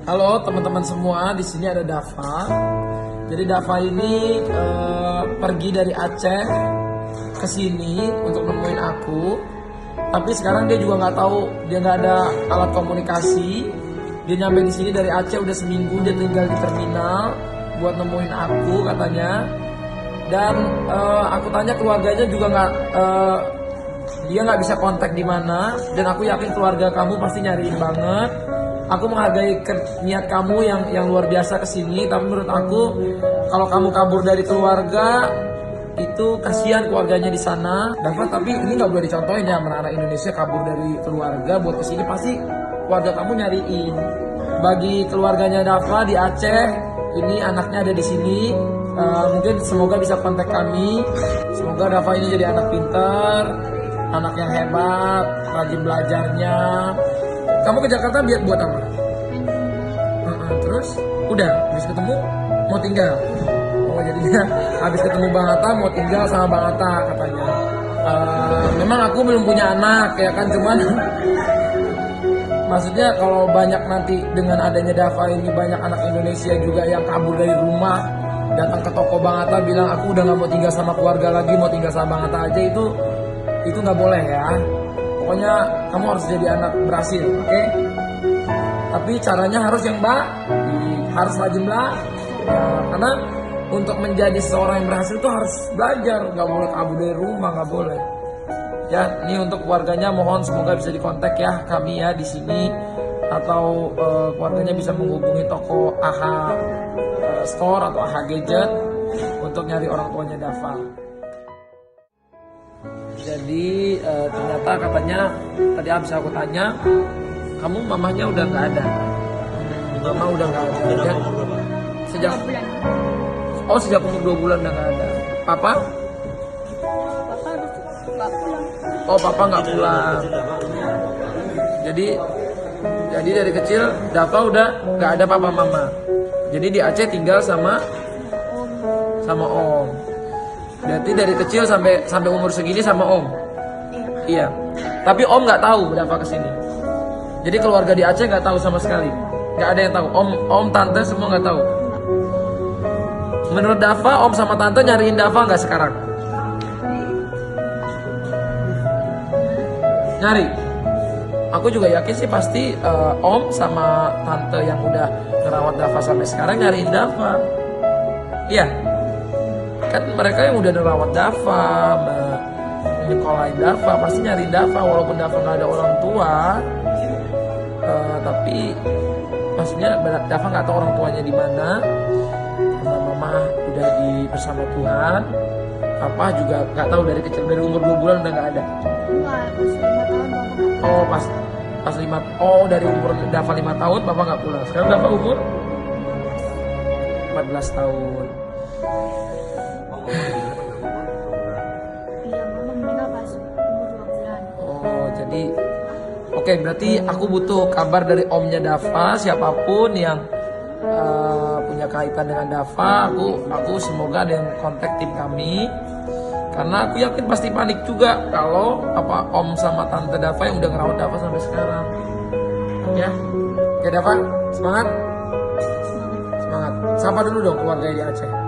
Halo teman-teman semua, di sini ada Dava. Jadi Dava ini pergi dari Aceh ke sini untuk nemuin aku. Tapi sekarang dia juga nggak tahu, dia nggak ada alat komunikasi. Dia nyampe di sini dari Aceh udah seminggu, dia tinggal di terminal buat nemuin aku katanya. Dan aku tanya keluarganya juga nggak, dia nggak bisa kontak di mana. Dan aku yakin keluarga kamu pasti nyariin banget. Aku menghargai niat kamu yang luar biasa kesini, tapi menurut aku kalau kamu kabur dari keluarga itu kasihan keluarganya di sana. Dava, tapi ini nggak boleh dicontohin ya, anak-anak Indonesia kabur dari keluarga buat kesini pasti keluarga kamu nyariin. Bagi keluarganya Dava di Aceh, ini anaknya ada di sini. Mungkin semoga bisa kontak kami. Semoga Dava ini jadi anak pintar, anak yang hebat, rajin belajarnya. Kamu ke Jakarta buat apa? Terus udah habis ketemu mau tinggal. Oh jadinya habis ketemu Bang Atta mau tinggal sama Bang Atta katanya. Memang aku belum punya anak ya kan, cuman maksudnya kalau banyak nanti dengan adanya Dava ini banyak anak Indonesia juga yang kabur dari rumah datang ke toko Bang Atta bilang aku udah nggak mau tinggal sama keluarga lagi, mau tinggal sama Bang Atta aja, itu nggak boleh ya. Pokoknya kamu harus jadi anak berhasil, oke? Tapi caranya harus yang harus rajin belajar. Karena untuk menjadi seorang yang berhasil itu harus belajar, nggak boleh kabur dari rumah, nggak boleh. Ya, ini untuk keluarganya mohon semoga bisa dikontak ya kami ya di sini, atau keluarganya bisa menghubungi toko AHA Store atau AHA Gadget untuk nyari orang tuanya Dava. Jadi ternyata katanya tadi habis aku tanya, kamu mamanya udah nggak ada. Mama udah nggak ada. Ya? Sejak umur 2 bulan udah nggak ada. Papa? Papa nggak pulang. Oh papa nggak pulang. Jadi dari kecil Dava udah nggak ada papa mama. Jadi di Aceh tinggal sama om. Berarti dari kecil sampai umur segini sama om. Iya. Tapi om nggak tahu Dava kesini. Jadi keluarga di Aceh nggak tahu sama sekali. Nggak ada yang tahu. Om tante semua nggak tahu. Menurut Dava, om sama tante nyariin Dava nggak sekarang? Nyari. Aku juga yakin sih pasti om sama tante yang udah ngerawat Dava sampai sekarang nyariin Dava. Iya. Kan mereka yang udah nerawat Dava, menyekolahin Dava, pasti nyari Dava walaupun Dava nggak ada orang tua. Tapi maksudnya Dava nggak tahu orang tuanya di mana. Karena mama udah bersama Tuhan. Papa juga nggak tahu dari kecil, dari umur 2 bulan udah nggak ada. Enggak, pas 5 tahun Papa. Oh pas 5. Oh dari umur Dava 5 tahun Papa nggak pulang. Sekarang Dava umur 14 tahun. Iya, Mama meninggal pas umur 2 bulan. Oh, jadi oke, berarti aku butuh kabar dari omnya Dava, siapapun yang punya kaitan dengan Dava. Aku semoga ada yang kontak tim kami. Karena aku yakin pasti panik juga kalau om sama tante Dava yang udah ngerawat Dava sampai sekarang. Ya. Oke Dava, semangat. Semangat. Sapa dulu dong keluarga di Aceh.